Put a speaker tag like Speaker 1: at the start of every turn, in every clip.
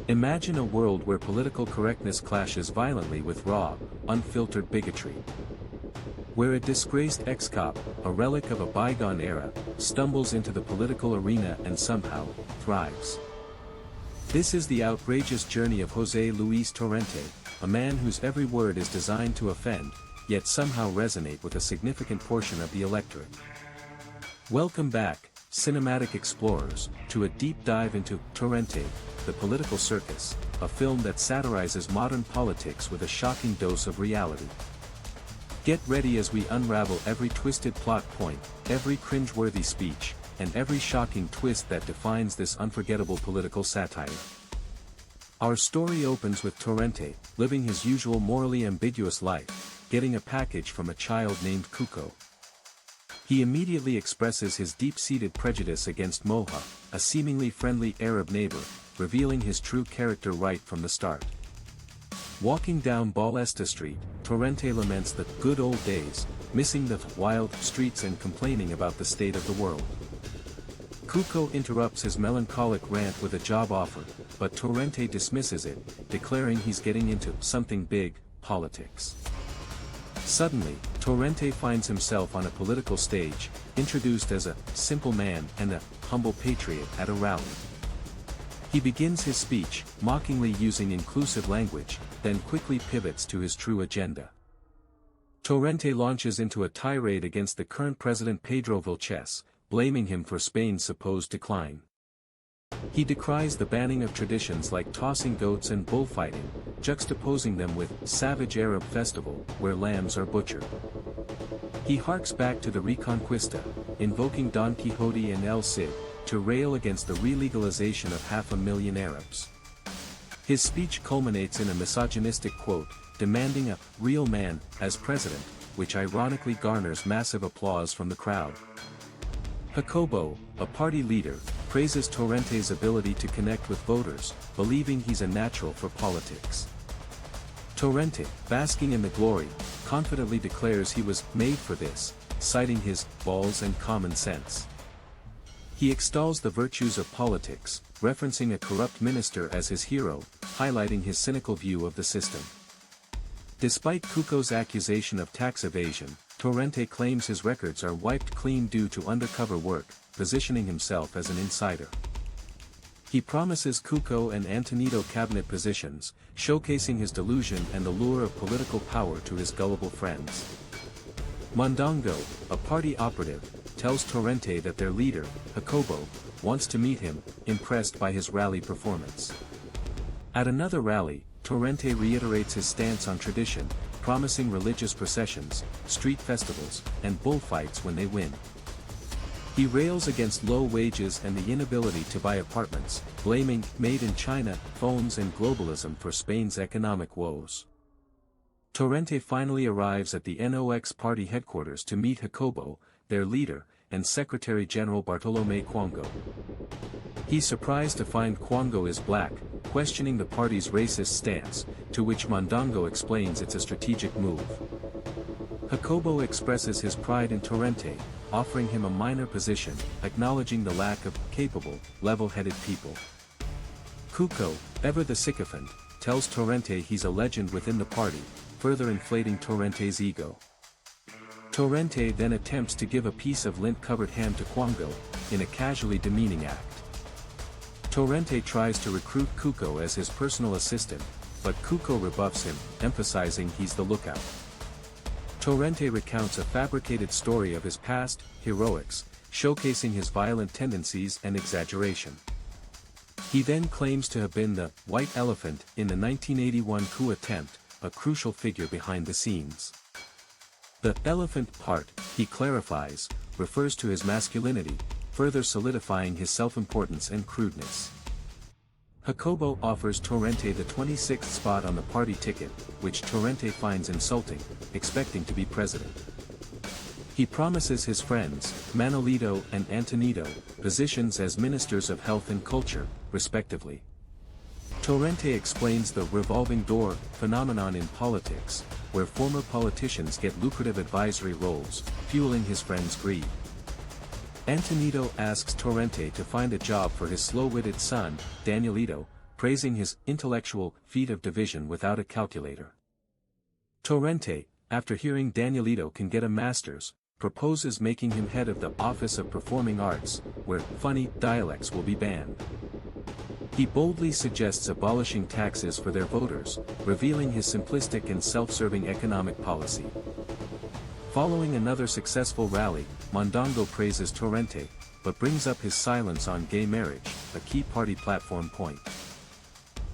Speaker 1: Imagine a world where political correctness clashes violently with raw, unfiltered bigotry. Where a disgraced ex-cop, a relic of a bygone era, stumbles into the political arena and somehow, thrives. This is the outrageous journey of José Luis Torrente, a man whose every word is designed to offend, yet somehow resonate with a significant portion of the electorate. Welcome back, cinematic explorers, to a deep dive into Torrente, the Political Circus, a film that satirizes modern politics with a shocking dose of reality. Get ready as we unravel every twisted plot point, every cringeworthy speech, and every shocking twist that defines this unforgettable political satire. Our story opens with Torrente, living his usual morally ambiguous life, getting a package from a child named Cuco. He immediately expresses his deep-seated prejudice against Moha, a seemingly friendly Arab neighbor, revealing his true character right from the start. Walking down Ballesta Street, Torrente laments the good old days, missing the wild streets and complaining about the state of the world. Cuco interrupts his melancholic rant with a job offer, but Torrente dismisses it, declaring he's getting into something big, politics. Suddenly, Torrente finds himself on a political stage, introduced as a simple man and a humble patriot at a rally. He begins his speech, mockingly using inclusive language, then quickly pivots to his true agenda. Torrente launches into a tirade against the current president Pedro Vilches, blaming him for Spain's supposed decline. He decries the banning of traditions like tossing goats and bullfighting, juxtaposing them with savage Arab festival where lambs are butchered. He harks back to the Reconquista, invoking Don Quixote and El Cid, to rail against the relegalization of 500,000 Arabs. His speech culminates in a misogynistic quote, demanding a real man as president, which ironically garners massive applause from the crowd. Jacobo, a party leader, praises Torrente's ability to connect with voters, believing he's a natural for politics. Torrente, basking in the glory, confidently declares he was made for this, citing his balls and common sense. He extols the virtues of politics, referencing a corrupt minister as his hero, highlighting his cynical view of the system. Despite Cuco's accusation of tax evasion, Torrente claims his records are wiped clean due to undercover work, positioning himself as an insider. He promises Cuco and Antonito cabinet positions, showcasing his delusion and the lure of political power to his gullible friends. Mondongo, a party operative, tells Torrente that their leader, Jacobo, wants to meet him, impressed by his rally performance. At another rally, Torrente reiterates his stance on tradition, promising religious processions, street festivals, and bullfights when they win. He rails against low wages and the inability to buy apartments, blaming made in China, phones and globalism for Spain's economic woes. Torrente finally arrives at the NOX party headquarters to meet Jacobo, their leader, and Secretary General Bartolomé Cuango. He's surprised to find Cuango is black, questioning the party's racist stance, to which Mondongo explains it's a strategic move. Jacobo expresses his pride in Torrente, offering him a minor position, acknowledging the lack of capable, level-headed people. Cuco, ever the sycophant, tells Torrente he's a legend within the party, further inflating Torrente's ego. Torrente then attempts to give a piece of lint-covered ham to Cuango, in a casually demeaning act. Torrente tries to recruit Cuco as his personal assistant, but Cuco rebuffs him, emphasizing he's the lookout. Torrente recounts a fabricated story of his past heroics, showcasing his violent tendencies and exaggeration. He then claims to have been the white elephant in the 1981 coup attempt, a crucial figure behind the scenes. The elephant part, he clarifies, refers to his masculinity, further solidifying his self-importance and crudeness. Jacobo offers Torrente the 26th spot on the party ticket, which Torrente finds insulting, expecting to be president. He promises his friends, Manolito and Antonito, positions as ministers of health and culture, respectively. Torrente explains the revolving door phenomenon in politics, where former politicians get lucrative advisory roles, fueling his friends' greed. Antonito asks Torrente to find a job for his slow-witted son, Danielito, praising his intellectual feat of division without a calculator. Torrente, after hearing Danielito can get a master's, proposes making him head of the Office of Performing Arts, where funny dialects will be banned. He boldly suggests abolishing taxes for their voters, revealing his simplistic and self-serving economic policy. Following another successful rally, Mondongo praises Torrente, but brings up his silence on gay marriage, a key party platform point.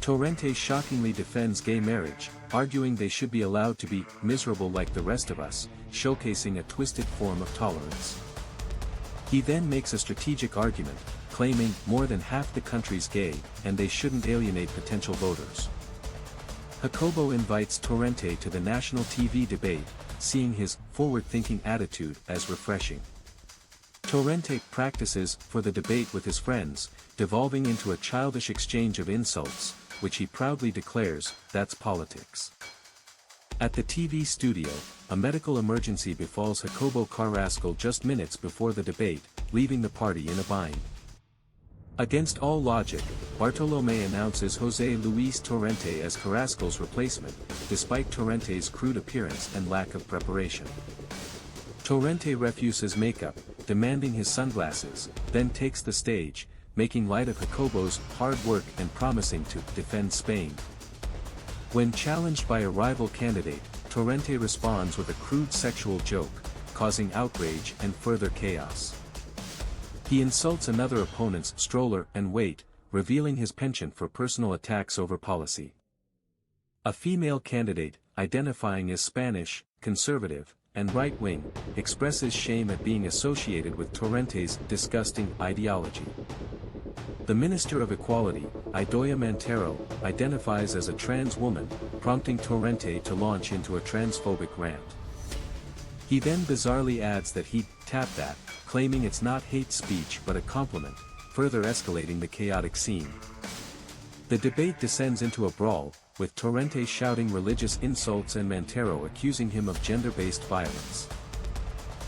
Speaker 1: Torrente shockingly defends gay marriage, arguing they should be allowed to be miserable like the rest of us, showcasing a twisted form of tolerance. He then makes a strategic argument, claiming more than half the country's gay, and they shouldn't alienate potential voters. Jacobo invites Torrente to the national TV debate, seeing his forward-thinking attitude as refreshing. Torrente practices for the debate with his friends, devolving into a childish exchange of insults, which he proudly declares, "That's politics." At the TV studio, a medical emergency befalls Jacobo Carrasco just minutes before the debate, leaving the party in a bind. Against all logic, Bartolomé announces José Luis Torrente as Carrasco's replacement, despite Torrente's crude appearance and lack of preparation. Torrente refuses makeup, demanding his sunglasses, then takes the stage, making light of Jacobo's hard work and promising to defend Spain. When challenged by a rival candidate, Torrente responds with a crude sexual joke, causing outrage and further chaos. He insults another opponent's stroller and weight, revealing his penchant for personal attacks over policy. A female candidate, identifying as Spanish, conservative, and right-wing, expresses shame at being associated with Torrente's disgusting ideology. The Minister of Equality, Idoia Montero, identifies as a trans woman, prompting Torrente to launch into a transphobic rant. He then bizarrely adds that he'd tap that, claiming it's not hate speech but a compliment, further escalating the chaotic scene. The debate descends into a brawl, with Torrente shouting religious insults and Montero accusing him of gender-based violence.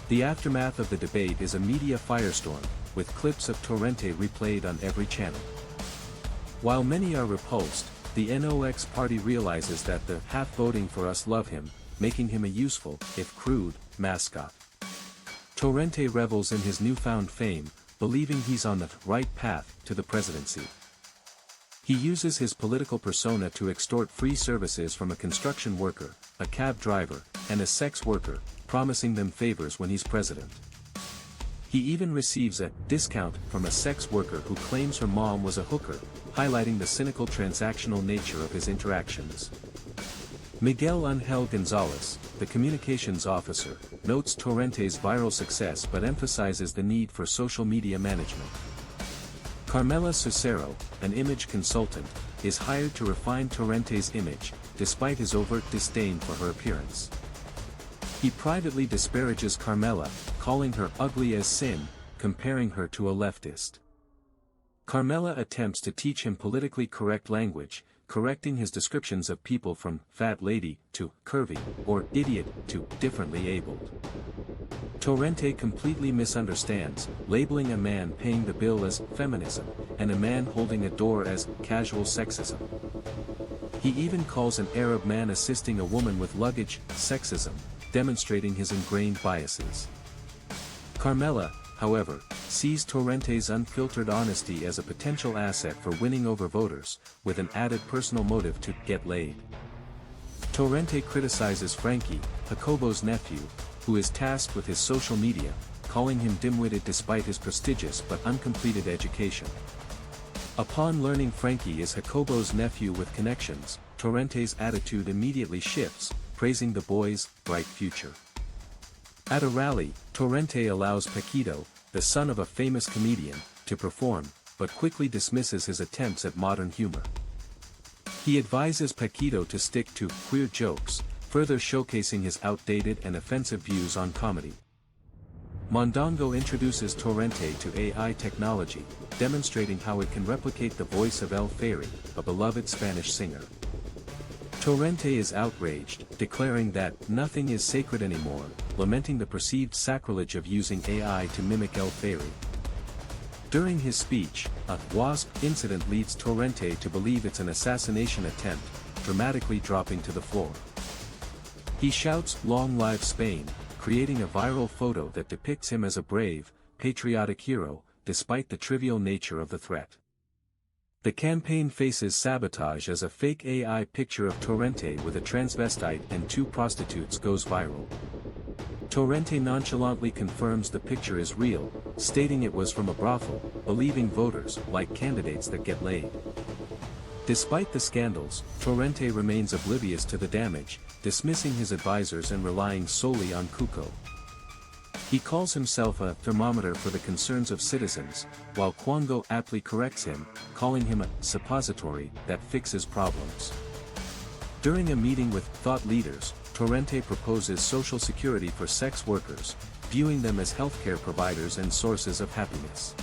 Speaker 1: The aftermath of the debate is a media firestorm, with clips of Torrente replayed on every channel. While many are repulsed, the NOX party realizes that the half voting for us love him, making him a useful, if crude, mascot. Torrente revels in his newfound fame, believing he's on the right path to the presidency. He uses his political persona to extort free services from a construction worker, a cab driver, and a sex worker, promising them favors when he's president. He even receives a discount from a sex worker who claims her mom was a hooker, highlighting the cynical transactional nature of his interactions. Miguel Ángel González, the communications officer, notes Torrente's viral success but emphasizes the need for social media management. Carmela Cicero, an image consultant, is hired to refine Torrente's image, despite his overt disdain for her appearance. He privately disparages Carmela, calling her ugly as sin, comparing her to a leftist. Carmela attempts to teach him politically correct language, correcting his descriptions of people from fat lady to curvy, or idiot to differently abled. Torrente completely misunderstands, labeling a man paying the bill as feminism, and a man holding a door as casual sexism. He even calls an Arab man assisting a woman with luggage sexism, demonstrating his ingrained biases. Carmela, however, sees Torrente's unfiltered honesty as a potential asset for winning over voters, with an added personal motive to get laid. Torrente criticizes Frankie, Jacobo's nephew, who is tasked with his social media, calling him dim-witted despite his prestigious but uncompleted education. Upon learning Frankie is Jacobo's nephew with connections, Torrente's attitude immediately shifts, praising the boy's bright future. At a rally, Torrente allows Paquito, the son of a famous comedian, to perform, but quickly dismisses his attempts at modern humor. He advises Paquito to stick to queer jokes, further showcasing his outdated and offensive views on comedy. Mondongo introduces Torrente to AI technology, demonstrating how it can replicate the voice of El Fairy, a beloved Spanish singer. Torrente is outraged, declaring that nothing is sacred anymore, lamenting the perceived sacrilege of using AI to mimic El Fairy. During his speech, a wasp incident leads Torrente to believe it's an assassination attempt, dramatically dropping to the floor. He shouts, "Long live Spain," creating a viral photo that depicts him as a brave, patriotic hero, despite the trivial nature of the threat. The campaign faces sabotage as a fake AI picture of Torrente with a transvestite and 2 prostitutes goes viral. Torrente nonchalantly confirms the picture is real, stating it was from a brothel, believing voters like candidates that get laid. Despite the scandals, Torrente remains oblivious to the damage, dismissing his advisors and relying solely on Cuco. He calls himself a thermometer for the concerns of citizens, while Quango aptly corrects him, calling him a suppository that fixes problems. During a meeting with thought leaders, Torrente proposes social security for sex workers, viewing them as healthcare providers and sources of happiness.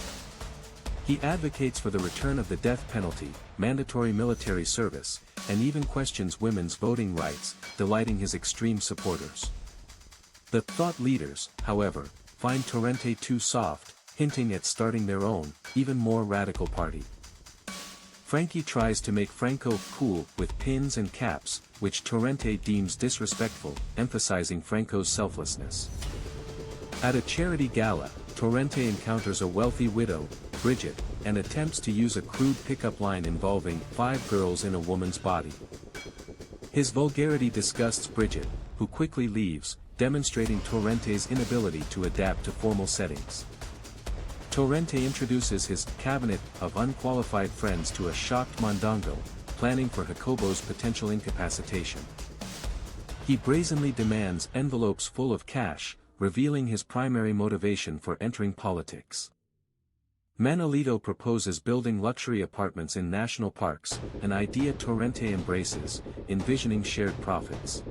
Speaker 1: He advocates for the return of the death penalty, mandatory military service, and even questions women's voting rights, delighting his extreme supporters. The thought leaders, however, find Torrente too soft, hinting at starting their own, even more radical party. Frankie tries to make Franco cool with pins and caps, which Torrente deems disrespectful, emphasizing Franco's selflessness. At a charity gala, Torrente encounters a wealthy widow, Bridget, and attempts to use a crude pickup line involving 5 girls in a woman's body. His vulgarity disgusts Bridget, who quickly leaves, demonstrating Torrente's inability to adapt to formal settings. Torrente introduces his cabinet of unqualified friends to a shocked Mondongo, planning for Jacobo's potential incapacitation. He brazenly demands envelopes full of cash, revealing his primary motivation for entering politics. Manolito proposes building luxury apartments in national parks, an idea Torrente embraces, envisioning shared profits.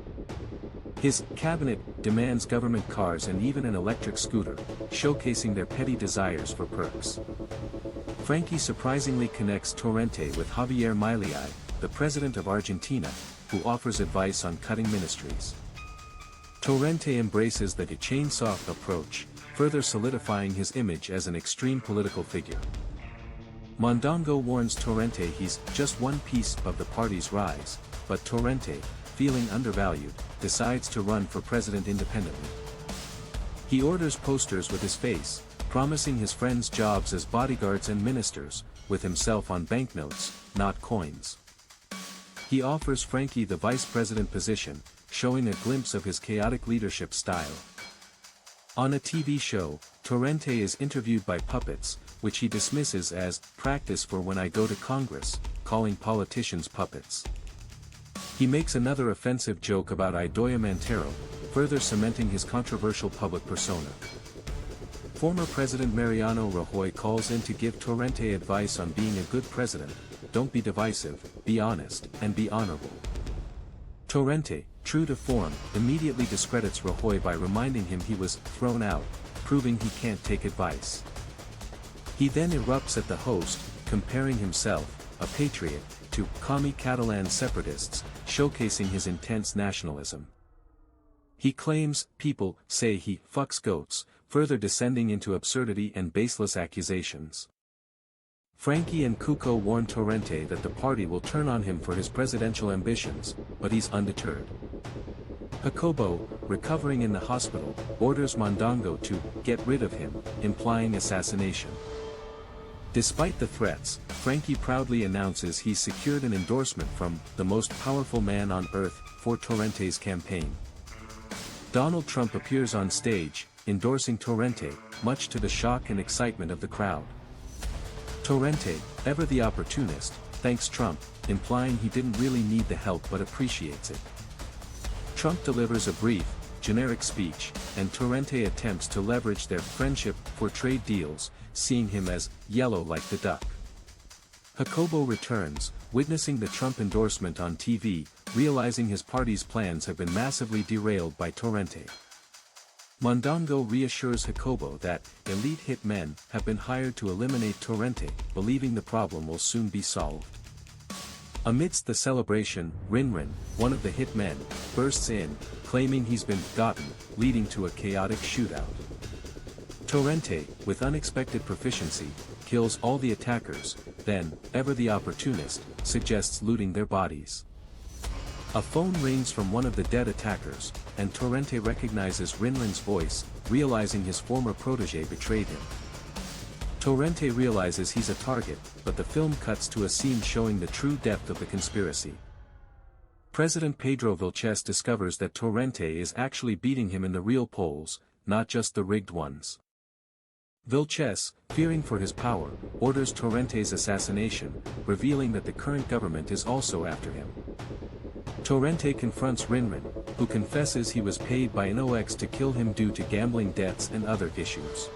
Speaker 1: His cabinet demands government cars and even an electric scooter, showcasing their petty desires for perks. Frankie surprisingly connects Torrente with Javier Milei, the president of Argentina, who offers advice on cutting ministries. Torrente embraces the chainsaw approach, further solidifying his image as an extreme political figure. Mondongo warns Torrente he's just one piece of the party's rise, but Torrente, feeling undervalued, decides to run for president independently. He orders posters with his face, promising his friends jobs as bodyguards and ministers, with himself on banknotes, not coins. He offers Frankie the vice president position, showing a glimpse of his chaotic leadership style. On a TV show, Torrente is interviewed by puppets, which he dismisses as practice for when I go to Congress, calling politicians puppets. He makes another offensive joke about Idoia Montero, further cementing his controversial public persona. Former President Mariano Rajoy calls in to give Torrente advice on being a good president: don't be divisive, be honest, and be honorable. Torrente, true to form, immediately discredits Rajoy by reminding him he was thrown out, proving he can't take advice. He then erupts at the host, comparing himself, a patriot, to commie Catalan separatists, showcasing his intense nationalism. He claims people say he fucks goats, further descending into absurdity and baseless accusations. Frankie and Cuco warn Torrente that the party will turn on him for his presidential ambitions, but he's undeterred. Jacobo, recovering in the hospital, orders Mondongo to get rid of him, implying assassination. Despite the threats, Frankie proudly announces he's secured an endorsement from the most powerful man on earth for Torrente's campaign. Donald Trump appears on stage, endorsing Torrente, much to the shock and excitement of the crowd. Torrente, ever the opportunist, thanks Trump, implying he didn't really need the help but appreciates it. Trump delivers a brief, generic speech, and Torrente attempts to leverage their friendship for trade deals, seeing him as yellow like the duck. Jacobo returns, witnessing the Trump endorsement on TV, realizing his party's plans have been massively derailed by Torrente. Mondongo reassures Jacobo that elite hitmen have been hired to eliminate Torrente, believing the problem will soon be solved. Amidst the celebration, Rinrin, one of the hitmen, bursts in, claiming he's been gotten, leading to a chaotic shootout. Torrente, with unexpected proficiency, kills all the attackers, then, ever the opportunist, suggests looting their bodies. A phone rings from one of the dead attackers, and Torrente recognizes Rinrin's voice, realizing his former protege betrayed him. Torrente realizes he's a target, but the film cuts to a scene showing the true depth of the conspiracy. President Pedro Vilches discovers that Torrente is actually beating him in the real polls, not just the rigged ones. Vilches, fearing for his power, orders Torrente's assassination, revealing that the current government is also after him. Torrente confronts Rinrin, who confesses he was paid by an OX to kill him due to gambling debts and other issues.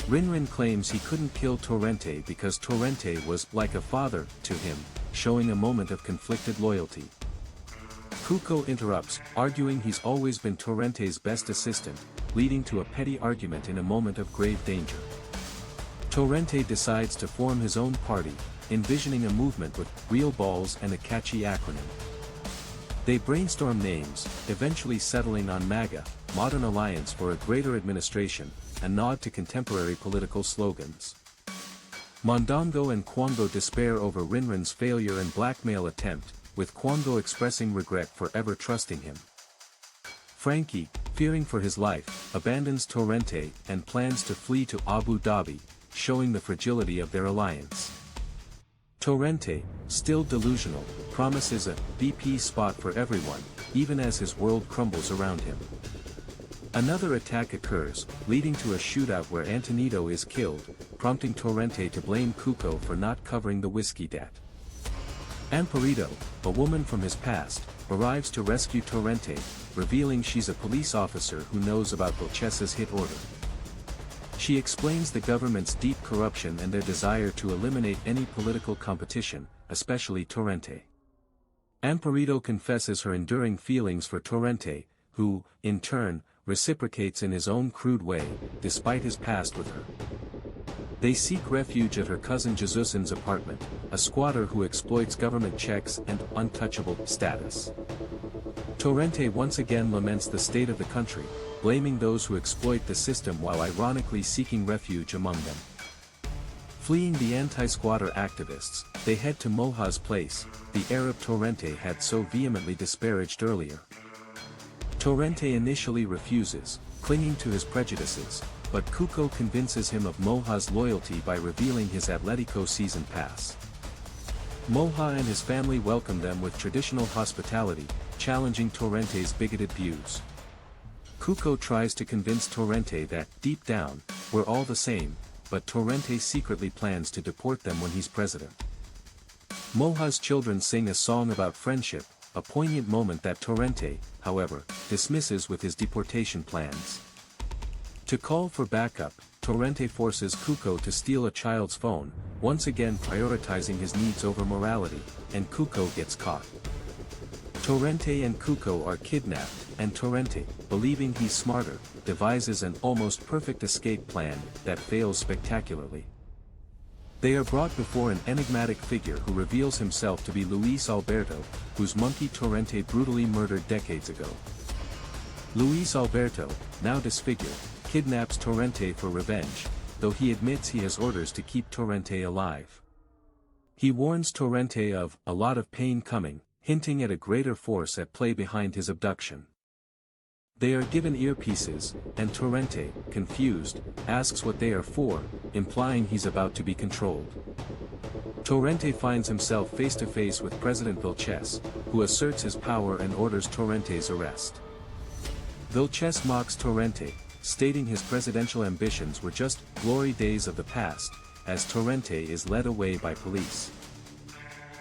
Speaker 1: Rinrin claims he couldn't kill Torrente because Torrente was like a father to him, showing a moment of conflicted loyalty. Cuco interrupts, arguing he's always been Torrente's best assistant, leading to a petty argument in a moment of grave danger. Torrente decides to form his own party, envisioning a movement with real balls and a catchy acronym. They brainstorm names, eventually settling on MAGA, Modern Alliance for a Greater Administration, a nod to contemporary political slogans. Mondongo and Quango despair over Rinrin's failure and blackmail attempt, with Quango expressing regret for ever trusting him. Frankie, fearing for his life, abandons Torrente and plans to flee to Abu Dhabi, showing the fragility of their alliance. Torrente, still delusional, promises a VP spot for everyone, even as his world crumbles around him. Another attack occurs, leading to a shootout where Antonito is killed, prompting Torrente to blame Cuco for not covering the whiskey debt. Amparito, a woman from his past, arrives to rescue Torrente, revealing she's a police officer who knows about Vilches's hit order. She explains the government's deep corruption and their desire to eliminate any political competition, especially Torrente. Amparito confesses her enduring feelings for Torrente, who, in turn, reciprocates in his own crude way, despite his past with her. They seek refuge at her cousin Jesusin's apartment, a squatter who exploits government checks and untouchable status. Torrente once again laments the state of the country, blaming those who exploit the system while ironically seeking refuge among them. Fleeing the anti-squatter activists, they head to Moja's place, the Arab Torrente had so vehemently disparaged earlier. Torrente initially refuses, clinging to his prejudices, but Cuco convinces him of Moja's loyalty by revealing his Atletico season pass. Moja and his family welcome them with traditional hospitality, challenging Torrente's bigoted views. Cuco tries to convince Torrente that, deep down, we're all the same, but Torrente secretly plans to deport them when he's president. Moja's children sing a song about friendship, a poignant moment that Torrente, however, dismisses with his deportation plans. To call for backup, Torrente forces Cuco to steal a child's phone, once again prioritizing his needs over morality, and Cuco gets caught. Torrente and Cuco are kidnapped, and Torrente, believing he's smarter, devises an almost perfect escape plan that fails spectacularly. They are brought before an enigmatic figure who reveals himself to be Luis Alberto, whose monkey Torrente brutally murdered decades ago. Luis Alberto, now disfigured, kidnaps Torrente for revenge, though he admits he has orders to keep Torrente alive. He warns Torrente of a lot of pain coming, hinting at a greater force at play behind his abduction. They are given earpieces, and Torrente, confused, asks what they are for, implying he's about to be controlled. Torrente finds himself face to face with President Vilches, who asserts his power and orders Torrente's arrest. Vilches mocks Torrente, stating his presidential ambitions were just glory days of the past, as Torrente is led away by police.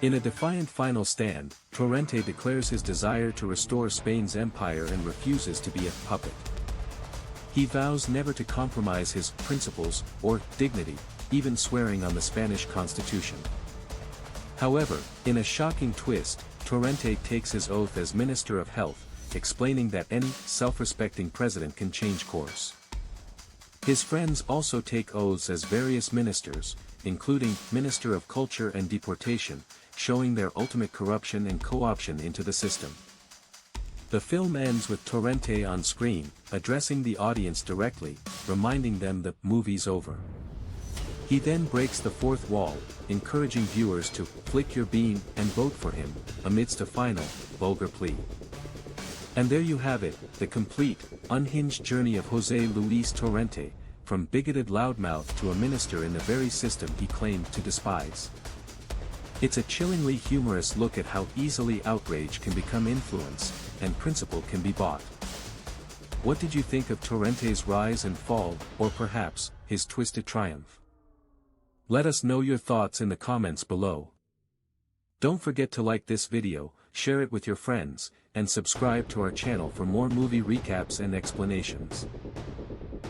Speaker 1: In a defiant final stand, Torrente declares his desire to restore Spain's empire and refuses to be a puppet. He vows never to compromise his principles or dignity, even swearing on the Spanish Constitution. However, in a shocking twist, Torrente takes his oath as Minister of Health, explaining that any self-respecting president can change course. His friends also take oaths as various ministers, including Minister of Culture and Deportation, showing their ultimate corruption and co-option into the system. The film ends with Torrente on screen, addressing the audience directly, reminding them the movie's over. He then breaks the fourth wall, encouraging viewers to flick your bean and vote for him, amidst a final, vulgar plea. And there you have it, the complete, unhinged journey of José Luis Torrente, from bigoted loudmouth to a minister in the very system he claimed to despise. It's a chillingly humorous look at how easily outrage can become influence, and principle can be bought. What did you think of Torrente's rise and fall, or perhaps, his twisted triumph? Let us know your thoughts in the comments below. Don't forget to like this video, share it with your friends, and subscribe to our channel for more movie recaps and explanations.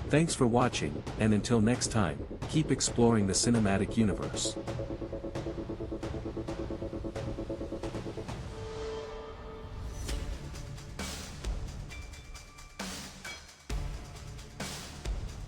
Speaker 1: Thanks for watching, and until next time, keep exploring the cinematic universe.